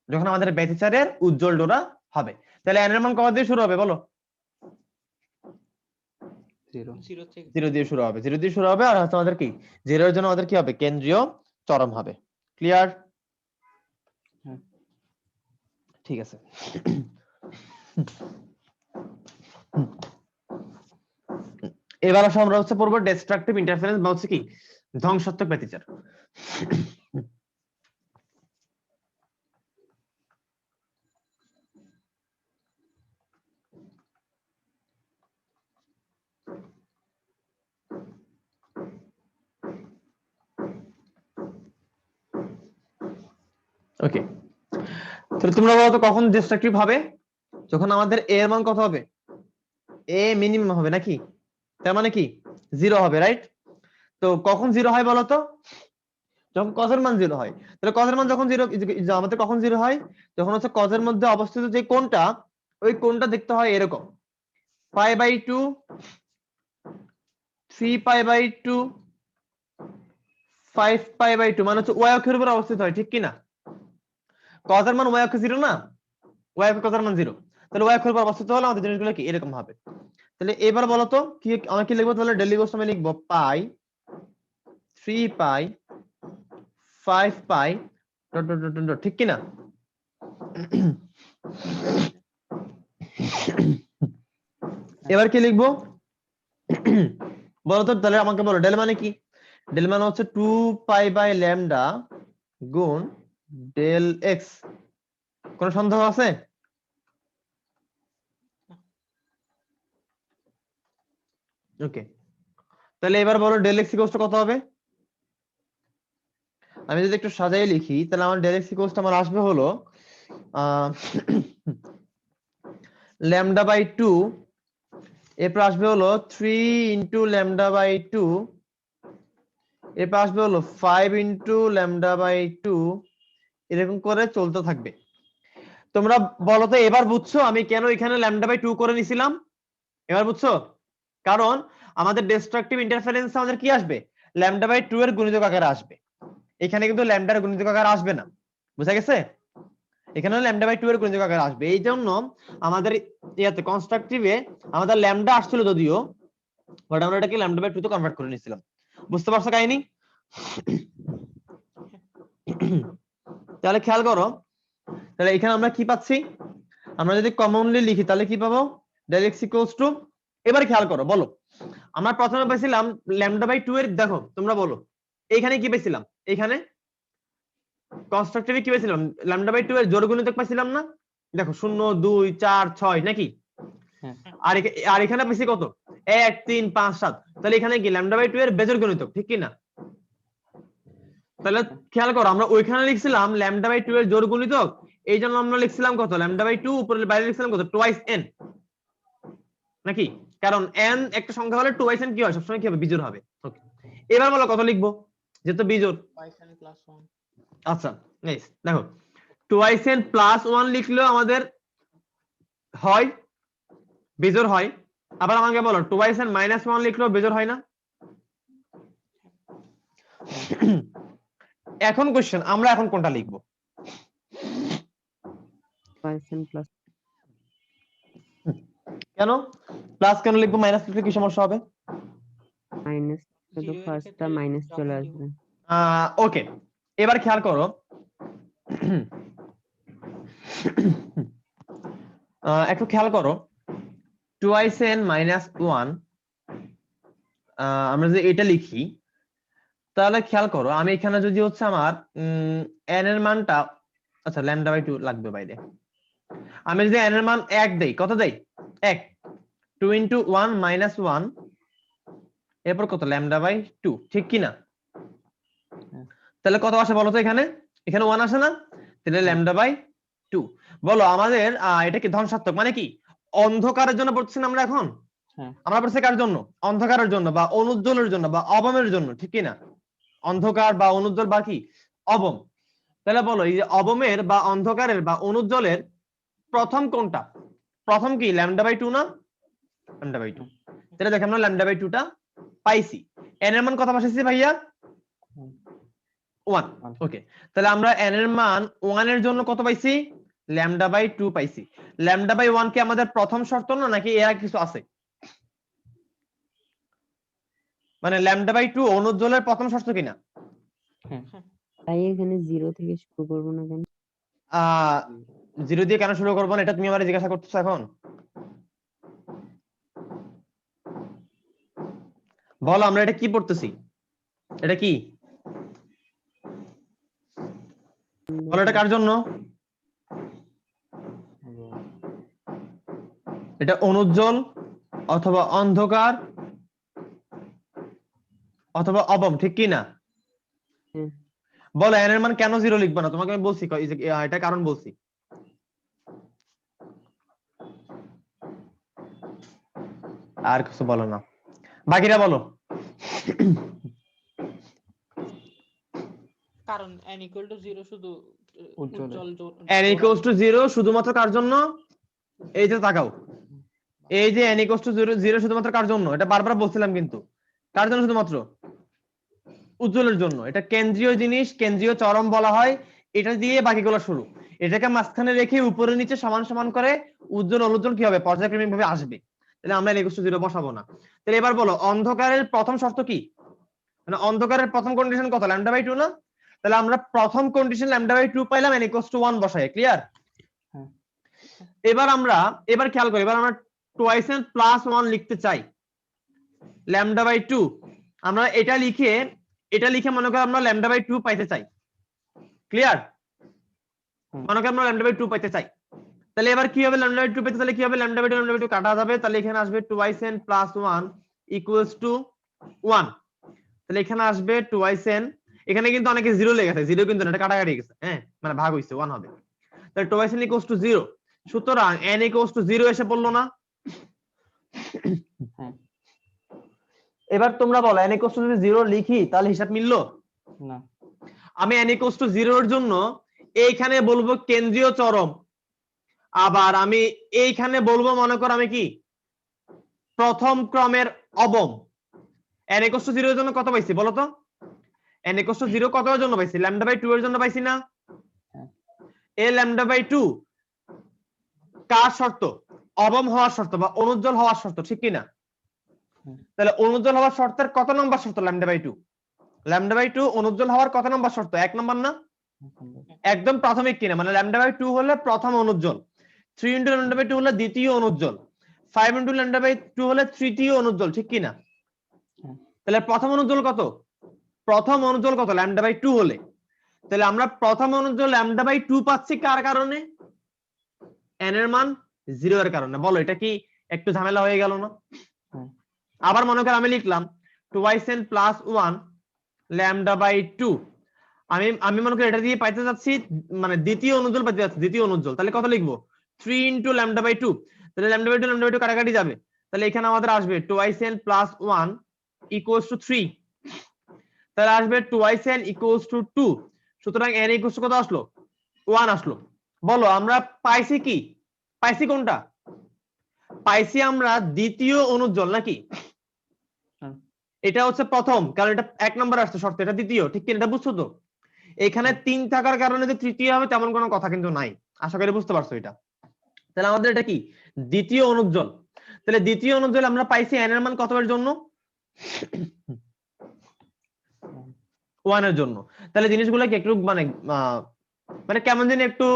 যখন আমাদের ব্যতিচারের উজ্জ্বল ডোরা হবে। তাহলে n এর মান কত দিয়ে শুরু হবে বলো? 0 0 থেকে 0 দিয়ে শুরু হবে, 0 দিয়ে শুরু হবে। আর হচ্ছে আমাদের কি 0 এর জন্য আমাদের কি হবে? কেন্দ্রীয় চরম হবে। ক্লিয়ার? হ্যাঁ। ঠিক আছে। এবার আসলে আমরা হচ্ছে পড়বো ডিস্ট্রাকটিভ ইন্টারফারেন্স বা হচ্ছে কি ধ্বংসাত্মক ব্যতিচার। ওকে, তাহলে তোমরা বলো তো কখন ডিস্ট্রাকটিভ হবে? যখন আমাদের এ এর মান কত হবে? এ মিনিমাম হবে নাকি? তার মানে কি 0 হবে, রাইট? তো কখন 0 হয় বলো তো? যখন cos এর মান 0 হয়। তাহলে cos এর মান যখন 0, আমাদের কখন 0 হয়? যখন হচ্ছে cos এর মধ্যে অবস্থিত যে কোণটা, ওই কোণটা দেখতে হয় এরকম π/2, 3π/2, 5π/2, মানে হচ্ছে y অক্ষের উপর অবস্থিত হয়, ঠিক কি না? cos এর মান y অক্ষে 0 না, y অক্ষে cos এর মান 0, তাহলে y অক্ষের উপর অবস্থিত হলে আমাদের জিনিসগুলো কি এরকম হবে। তাহলে এবার বলো তো কি আমরা কি লিখবো, তাহলে ডেল ইকুয়ালস আমি লিখবো পাই 3 পাই 5 পাই ডট ডট ডট ডট, ঠিক কি না? এবার কি লিখবো বলো তো, তাহলে আমাকে বলো ডেল মানে কি? ডেল মানে হচ্ছে 2 পাই বাই ল্যামডা গুণ ডেল এক্স। কোন সন্দেহ আছে? ওকে, তাহলে এবার বলো ডেল এক্স ইকুয়ালস টু কত হবে? আমি যদি একটু সাজাই লিখি তাহলে আমার ডেল এক্স ইকুয়ালস টু আমার আসবে হলো ল্যামডা বাই 2, এরপর আসবে হলো 3 ইন্টু ল্যামডা বাই 2, এরপর আসবে হলো 5 ইন্টু ল্যামডা বাই 2, এরকম করে চলতে থাকবে। তোমরা বলো তো এবার বুঝছো আমি কেন এখানে ল্যামডা বাই 2 করে নিছিলাম? এবার বুঝছো? কারণ আমাদের ডিস্ট্রাকটিভ ইন্টারফারেন্স আমাদের কি আসবে, ল্যামডা বাই 2 এর গুণিতক আকারে আসবে। এখানে কিন্তু ল্যামডার গুণিতক আকারে আসবে না, বুঝা গেছে? এখানে ল্যামডা বাই 2 এর গুণিতক আকারে আসবে। এই জন্য আমাদের ইয়াতে কনস্ট্রাকটিভে আমাদের ল্যামডা আসছিল যদিও, বাট আমরা এটাকে ল্যামডা বাই 2 তে কনভার্ট করে নিয়েছিলাম। বুঝতে পারছো কাহিনী? তাহলে খেয়াল করো, তাহলে এখানে আমরা কি পাচ্ছি, আমরা যদি কমনলি লিখি তাহলে কি পাবো, ডেল এক্স ইকুয়ালস টু, এবার খেয়াল করো বলো, আমরা প্রথমে পেয়েছিলাম ল্যামডা বাই 2 এর, দেখো তোমরা বলো এইখানে কি পেয়েছিলাম, এইখানে কনস্ট্রাকটিভে কি পেয়েছিলাম, ল্যামডা বাই 2 এর জোড় গুণিতক পাইছিলাম না? দেখো 0 2 4 6 নাকি? হ্যাঁ। আর এখানে পেয়েছি কত, 1 3 5 7, তাহলে এখানে কি ল্যামডা বাই 2 এর বেজোড় গুণিতক, ঠিক কি না? তাহলে খেয়াল করো আমরা ওইখানে লিখছিলাম ল্যামডা বাই 2 এর জোড় গুণিতক, এই জন্য আমরা লিখছিলাম কত, ল্যামডা বাই 2, উপরে বাইরে লিখছিলাম কত, টুয়াইস n নাকি? কারণ n একটা সংখ্যা হলে টুয়াইস n কি হয়, সবসময় কি হবে, বিজোড় হবে। ওকে, এবার বলো কত লিখবো, যেহেতু বিজোড়। Python plus 1। আচ্ছা নাইস, দেখো টুয়াইস n প্লাস 1 লিখলেও আমাদের হয় বিজোড় হয়, আবার আমাকে বলো টুয়াইস n মাইনাস 1 লিখলেও বিজোড় হয় না? এখন কোশ্চেন, আমরা এখন কোনটা লিখবো? প্লাস কেন প্লাস কেন লিখবো, মাইনাস লিখলে কি সমস্যা হবে? মাইনাস তো Zero এর ফার্স্টটা ক্ষেত্রে মাইনাস চলে যখন আসবে। ওকে, এবার খেয়াল করো একটু খেয়াল করো, টুয়াইস n মাইনাস 1, আমরা যদি এটা লিখি তাহলে খেয়াল করো আমি এখানে যদি হচ্ছে আমার n এর মানটা, আচ্ছা ল্যামডা বাই 2 লাগবে বাইরে, আমি যদি n এর মান 1 দেই, কত দেই 1, 2 ইনটু 1 মাইনাস 1, এরপর কত ল্যামডা বাই 2, ঠিক কি না? তাহলে কত আসে বলো তো, এখানে 1 আসে না, তাহলে ল্যামডা বাই 2। বলো আমাদের এটা কি ধনাত্মক, মানে কি অন্ধকারের জন্য পড়ছি না আমরা এখন? হ্যাঁ। আমরা পড়ছি কার জন্য, অন্ধকারের জন্য বা অনুজ্জ্বলের জন্য বা অবমের জন্য, ঠিক কি না? অন্ধকার বা অনুজ্জ্বল বা কি অবম। তাহলে বলো এই যে অবমের বা অন্ধকারের বা অনুজ্জ্বলের প্রথম কোনটা, প্রথম কি ল্যামডা বাই 2 না? Lambda by 2। তাহলে দেখো আমরা ল্যামডা বাই 2 টা পাইছি। n এর মান কত পাইছি ভাইয়া? 1। ওকে, তাহলে আমরা n এর মান 1 এর জন্য কত পাইছি, ল্যামডা বাই 2 পাইছি। ল্যামডা বাই 1 কি আমাদের প্রথম শর্ত না, নাকি এর আগে কিছু আছে? মানে ল্যামডা বাই 2 অনুজ্জ্বলের প্রথম শর্ত কিনা? তাই এখানে 0 থেকে শুরু করব না কেন? 0 দিয়ে কেন শুরু করবো না, এটা তুমি আমারে জিজ্ঞাসা করতেছো এখন? বলো আমরা এটা কি পড়তেছি, এটা কি বলো, এটা কার জন্য? এটা অনুজ্জ্বল অথবা অন্ধকার অথবা অবম, ঠিক কি না? হুম। বলো n এর মান কেন 0 লিখবো না, তোমাকে আমি বলছি এটা কারণ বলছি। আর কিছু বলো না, বাকিরা বলো। কারণ n equal to 0 শুধু উজ্জ্বল। n equals to 0 শুধুমাত্র কার জন্য, এই যে তাকাও, এই যে n equals to 0 শুধুমাত্র কার জন্য, এটা বারবার বলছিলাম কিন্তু কার জন্য, শুধুমাত্র উজ্জ্বলের জন্য। এটা কেন্দ্রীয় জিনিস, কেন্দ্রীয় চরম বলা হয়, এটা দিয়ে বাকিগুলো শুরু। এটাকে মাঝখানে রেখে উপরে নিচে সমান সমান করে উজ্জ্বল অনুজ্জ্বল কি হবে পর্যায়ক্রমিক ভাবে আসবে। তাহলে আমরা n = 0 বসাবো না। তাহলে এবার বলো অন্ধকারের প্রথম শর্ত কি, মানে অন্ধকারের প্রথম কন্ডিশন কত λ/2 না? তাহলে আমরা প্রথম কন্ডিশন λ/2 পাইলাম, n = 1 বসায়। ক্লিয়ার? হ্যাঁ। এবার খেয়াল করি, এবার আমরা টুয়াইস n প্লাস 1 লিখতে চাই λ/2। আমরা এটা লিখে মনে করি আমরা λ/2 পাইতে চাই। ক্লিয়ার? মনে করি আমরা λ/2 পাইতে চাই। তাহলে এবার কি হবে λ/2 পেতে, তাহলে কি হবে λ/2 কাটা যাবে, তাহলে এখানে আসবে টুয়াইস n প্লাস 1 = 1। তাহলে এখানে আসবে টুয়াইস n, এখানে কিন্তু অনেকে 0 লেখা আছে, 0 কিন্তু না, এটা কাটাকাটি গেছে, হ্যাঁ মানে ভাগ হইছে 1 হবে। তাহলে টুয়াইস n = 0, সুতরাং n = 0 এসে পড়লো না? হ্যাঁ। এবার তোমরা বলো n = যদি 0 লিখি তাহলে হিসাব মিললো? না। আমি n = 0 এর জন্য এইখানে বলবো কেন্দ্রীয় চরম, আবার আমি এইখানে বলবো মনে করো আমি কি প্রথম ক্রমের অবম। n = 0 এর জন্য কত পাইছি বলো তো? n = 0 কত এর জন্য পাইছি? λ/2 এর জন্য পাইছি না? এই λ/2 কার শর্ত? অবম হওয়ার শর্ত বা অনুজ্জ্বল হওয়ার শর্ত, ঠিক কি না? তাহলে অনুজ্জ্বল হওয়ার শর্তের কত নম্বর শর্ত λ/2? λ/2 অনুজ্জ্বল হওয়ার কত নম্বর শর্ত? 1 নম্বর না? একদম প্রাথমিক কিনা, মানে λ/2 হলে প্রথম অনুজ্জ্বল, 3 × λ/2 হলে দ্বিতীয় অনুজ্জ্বল, 5 × λ/2 হলে তৃতীয় অনুজ্জ্বল, ঠিক কি না? তাহলে প্রথম অনুজ্জ্বল কত? প্রথম অনুজ্জ্বল কত λ/2 হলে? তাহলে আমরা প্রথম অনুজ্জ্বল λ/2 পাচ্ছি কার কারণে? n এর মান 0 এর কারণে। বলো এটা কি একটু ঝামেলা হয়ে গেল না? আবার মনে কর আমি লিখলাম টুয়াইস n প্লাস 1 λ/2, আমি মনে করি এটা দিয়ে পাইতে যাচ্ছি মানে দ্বিতীয় অনুজ্জ্বল পাইতে যাচ্ছি, দ্বিতীয় অনুজ্জ্বল। তাহলে কত লিখবো? 3 × λ/2। তাহলে λ/2 কাটাকাটি যাবে, তাহলে এখানে আমাদের আসবে টুয়াইস n প্লাস 1 = 3। তাহলে আসবে টুয়াইস n = 2। সুতরাং n = কত আসলো? 1 আসলো। বলো আমরা পাইছি কি? পাইছি কোনটা? পাইছি আমরা দ্বিতীয় অনুজ্জ্বল নাকি? এটা হচ্ছে প্রথম, কারণ এটা 1 নম্বর আসছে শর্ত, এটা দ্বিতীয়, ঠিক কি? এটা বুঝছো তো? এখানে 3 থাকার কারণে যে তৃতীয় হবে তেমন কোনো কথা কিন্তু নাই, আশা করি বুঝতে পারছো এটা। তাহলে আমাদের এটা কি? দ্বিতীয় অনুজ্জ্বল। তাহলে দ্বিতীয় অনুজ্জ্বল আমরা পাইছি n এর মান কত এর জন্য? 1 এর জন্য। তাহলে জিনিসগুলো কি একটু মানে কেমন যেন একটু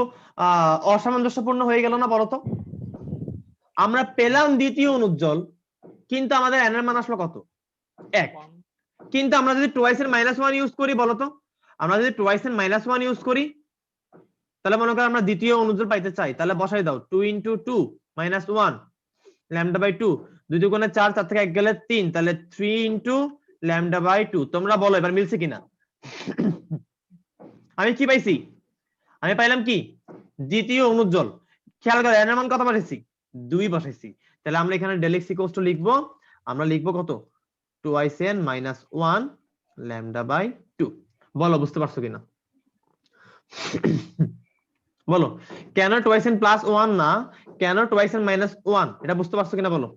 অসামঞ্জস্যপূর্ণ হয়ে গেল না বলতো? আমরা পেলাম দ্বিতীয় অনুজ্জ্বল, কিন্তু আমাদের n এর মান আসলো কত? 1। কিন্তু আমরা যদি টুয়াইস n -1 ইউজ করি বলতো, আমরা যদি টুয়াইস n -1 ইউজ করি তাহলে মনে করো আমরা দ্বিতীয় অনুজ্জ্বল পাইতে চাই, তাহলে বসাই দাও 2 × 2 - 1 λ/2, 2 × 4, 4 থেকে 1 গেলে 3, তাহলে 3 × λ/2। তোমরা বলো এবার মিলছে কিনা? আমি কি পাইছি? আমি পাইলাম কি? দ্বিতীয় অনুজ্জ্বল। খেয়াল করো n এর মান কত বসাইছি? 2 বসাইছি। তাহলে আমরা এখানে del x = লিখবো, আমরা লিখবো কত? Twice n -1 λ/2। বলো বুঝতে পারছো কিনা? বলো কেন টুয়াইস n প্লাস 1 না, কেন টুয়াইস n -1? এটা বুঝতে পারছো কিনা বলো?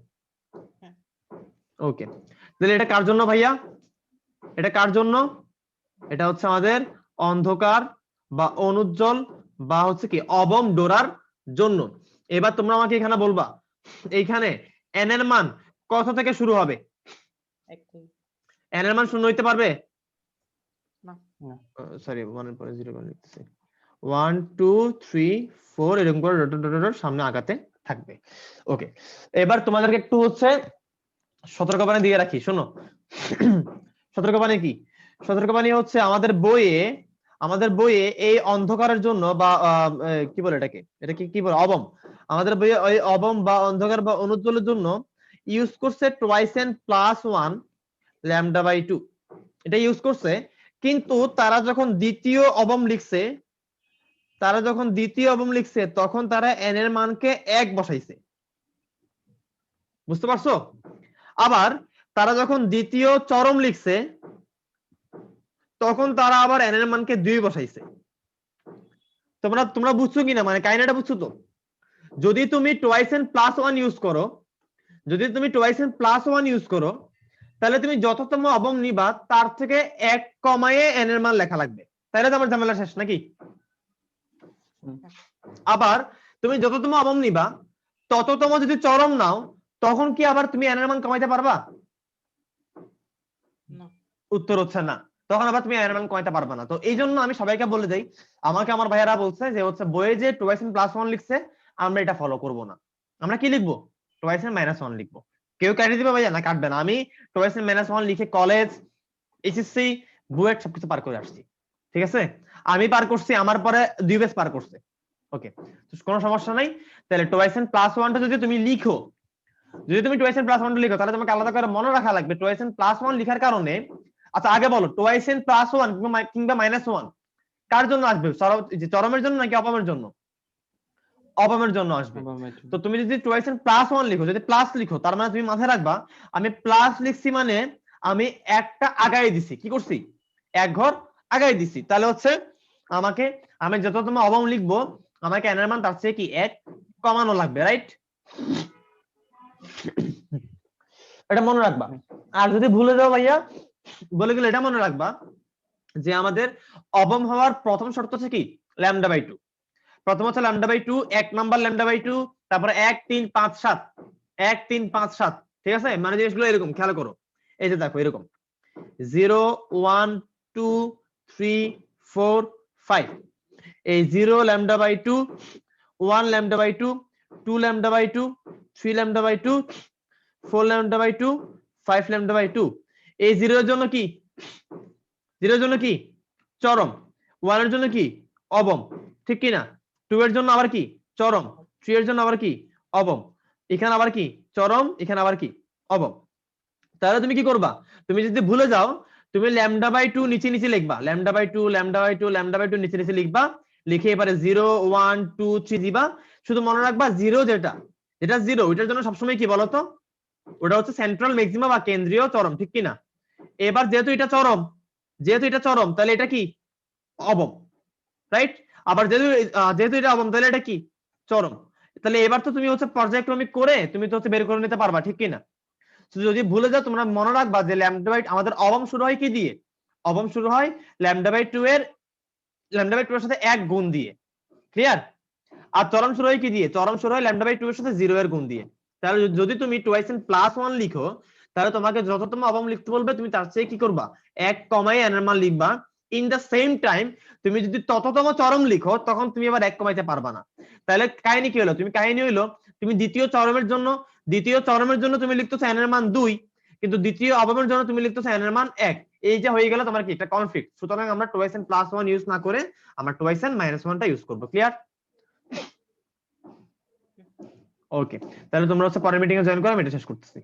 ওকে, তাহলে এটা কার জন্য ভাইয়া? এটা কার জন্য? এটা হচ্ছে আমাদের অন্ধকার বা অনুজ্জ্বল বা হচ্ছে কি অবম ডোরার জন্য। এবার তোমরা আমাকে এখানে বলবা এইখানে n এর মান কত থেকে শুরু হবে? n এর মান 0 হইতে পারবে না। সরি 1 এর পরে 0 লিখতেছি। 1 2 3 4 এরকম করে ডট সামনে আগাতে থাকবে। ওকে, এবার তোমাদেরকে একটু হচ্ছে সতর্কবাণী দিয়ে রাখি, শোনো। সতর্কবাণী কি? সতর্কবাণী হচ্ছে আমাদের বইয়ে এই অন্ধকারের জন্য বা কি বলে এটাকে, এটা কি বলে অবম, আমাদের বইয়ে ওই অবম বা অন্ধকার বা অনুজ্জ্বলের জন্য ইউজ করছে টুয়াইস n প্লাস 1 λ/2, এটা ইউজ করছে। কিন্তু তারা যখন দ্বিতীয় অবম লিখছে তখন তারা n এর মানকে 1 বসাইছে, বুঝতে পারছো? আবার তারা যখন দ্বিতীয় চরম লিখছে তখন তারা আবার n এর মানকে 2 বসাইছে। তোমরা বুঝছো কিনা, মানে কাহিনীটা বুঝছো তো? যদি তুমি টুয়াইস n প্লাস 1 ইউজ করো, তাহলে তুমি যততম অবম নিবা তার থেকে 1 কমায়ে n এর মান লেখা লাগবে, তাহলে তো আমার ঝামেলা শেষ নাকি? আবার তুমি যততম অবম নিবা তততম যদি চরম নাও তখন কি আবার তুমি n এর মান কমাইতে পারবা? না। উত্তর হচ্ছে না, তখন আবার তুমি n এর মান কমাইতে পারবা না। তো এই জন্য আমি সবাইকে বলে দেই, আমাকে আমার ভাইয়ারা বলছে যে হচ্ছে বইয়ে যে 2n+1 লিখছে আমরা এটা ফলো করব না, আমরা কি লিখবো 2n-1 লিখবো। কেউ কাটিয়ে দিবে ভাইয়া না কাটবে না, আমি 2n-1 লিখে কলেজ এইচএসসি বুয়েট সবকিছু পার করে আসছি, ঠিক আছে? আমি পার করছি, আমার পরে 2 ব্যাচ পার করছে, ওকে, তো কোনো সমস্যা নাই। তাহলে 2n+1টা যদি তুমি লিখো, যদি তুমি 2n+1 লিখো তাহলে তোমাকে আলাদা করে মনে রাখা লাগবে 2n+1 লিখার কারণে। আচ্ছা আগে বলো 2n+1 কিংবা -1 কার জন্য আসবে, চরমের জন্য নাকি অপমের জন্য? অপমের জন্য আসবে। তো তুমি যদি 2n+1 লিখো, যদি প্লাস লিখো তার মানে তুমি মাথায় রাখবা আমি প্লাস লিখছি মানে আমি একটা আগায় দিছি, কি করছি এক ঘর আগায় দিছি, তাহলে হচ্ছে আমাকে আমি যত তুমি অবম লিখবো আমাকে n এর মান তার চেয়ে কি 1 কমানো লাগবে, রাইট? এটা মনে রাখবা। আর যদি ভুলে যাও ভাইয়া বলে গেলে এটা মনে রাখবা যে আমাদের অবম হওয়ার প্রথম শর্ত হচ্ছে কি λ/2। প্রথম হচ্ছে λ/2, 1 নাম্বার λ/2, তারপরে 1 3 5 7, 1 3 5 7, ঠিক আছে? মানে জিনিসগুলো এরকম খেয়াল করো, এই যে দেখো এরকম 0 1 2 3 4 5, এই 0 λ/2, 1 λ/2, 2 λ/2, 3 λ/2, 4 λ/2, 5 λ/2। এই 0 এর জন্য কি 0 এর জন্য কি চরম, 1 এর জন্য কি অবম, ঠিক কি না? 2 এর জন্য আবার কি চরম, 3 এর জন্য আবার কি অবম, এখানে আবার কি চরম, এখানে আবার কি অবম। তাহলে তুমি কি করবা, তুমি যদি ভুলে যাও তুমি λ/2 নিচে নিচে লিখবা, λ/2 λ/2 λ/2 নিচে নিচে লিখবা, লিখে এবারে 0 1 2 3 দিবা। শুধু মনে রাখবা 0 যেটা 0 ওইটার জন্য সবসময় কি বলতো ওটা হচ্ছে সেন্ট্রাল ম্যাক্সিমা বা কেন্দ্রীয় চরম, ঠিক কি না? এবার যেহেতু এটা চরম তাহলে এটা কি অবম, রাইট? আবার যেহেতু এটা অবম তাহলে এটা কি চরম। তাহলে এবার তো তুমি হচ্ছে পর্যায়ক্রমিক করে তুমি তো হচ্ছে বের করে নিতে পারবা, ঠিক কি না? যদি ভুলে যাও তোমরা মনে রাখবা যে λ/2 আমাদের অবম শুরু হয় কি দিয়ে, অবম শুরু হয় λ/2 এর সাথে 1 গুণ দিয়ে, ক্লিয়ার? আর চরম শুরু হয় কি দিয়ে, চরম শুরু হয় λ/2 এর সাথে 0 এর গুণ দিয়ে। তাহলে যদি তুমি 2n+1 লিখো তাহলে তোমাকে যততম অবম লিখতে বলবে তুমি তার চেয়ে কি করবা 1 কমাই n এর মান লিখবা। ইন দা সেম টাইম তুমি যদি তততম চরম লিখো তখন তুমি আবার 1 কমাইতে পারবা না। তাহলে কাহিনী কি হলো, তুমি দ্বিতীয় চরমের জন্য তুমি লিখতেছো n এর মান 2, কিন্তু দ্বিতীয় অবমের জন্য তুমি লিখতেছো n এর মান 1। এই যে হয়ে গেল তোমার কি একটা কনফ্লিক্ট। সুতরাং আমরা 2n+1 ইউজ না করে আমরা 2n-1টা ইউজ করব, ক্লিয়ার? ওকে, তাহলে তোমরা হচ্ছে পরের মিটিং এ জয়েন করো, আমি এটা শেষ করতেছি।